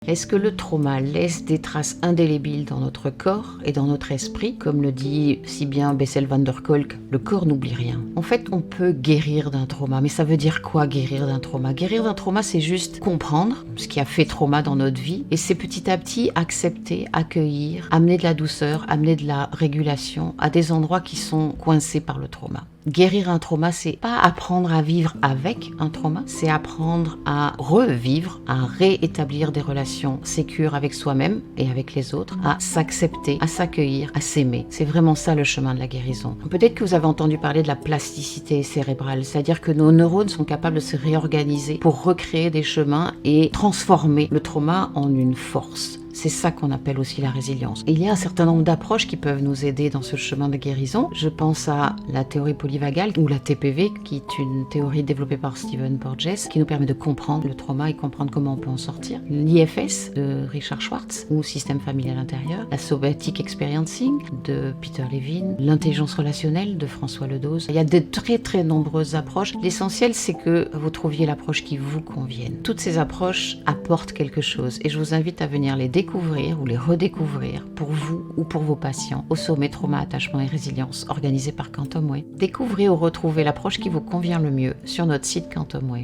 Est-ce que le trauma laisse des traces indélébiles dans notre corps et dans notre esprit? Comme le dit si bien Bessel van der Kolk, le corps n'oublie rien. En fait, on peut guérir d'un trauma, mais ça veut dire quoi guérir d'un trauma? Guérir d'un trauma, c'est juste comprendre ce qui a fait trauma dans notre vie et c'est petit à petit accepter, accueillir, amener de la douceur, amener de la régulation à des endroits qui sont coincés par le trauma. Guérir un trauma, c'est pas apprendre à vivre avec un trauma, c'est apprendre à revivre, à réétablir des relations sécures avec soi-même et avec les autres, à s'accepter, à s'accueillir, à s'aimer. C'est vraiment ça le chemin de la guérison. Peut-être que vous avez entendu parler de la plasticité cérébrale, c'est-à-dire que nos neurones sont capables de se réorganiser pour recréer des chemins et transformer le trauma en une force. C'est ça qu'on appelle aussi la résilience. Et il y a un certain nombre d'approches qui peuvent nous aider dans ce chemin de guérison. Je pense à la théorie polyvagale ou la TPV, qui est une théorie développée par Stephen Porges, qui nous permet de comprendre le trauma et comprendre comment on peut en sortir. L'IFS de Richard Schwartz, ou système familial intérieur. La somatic experiencing de Peter Levine. L'intelligence relationnelle de François Ledoz. Il y a de très très nombreuses approches. L'essentiel, c'est que vous trouviez l'approche qui vous convienne. Toutes ces approches apportent quelque chose et je vous invite à venir les découvrir ou les redécouvrir pour vous ou pour vos patients au sommet Trauma, Attachement et Résilience organisé par Quantum Way. Découvrez ou retrouvez l'approche qui vous convient le mieux sur notre site Quantum Way.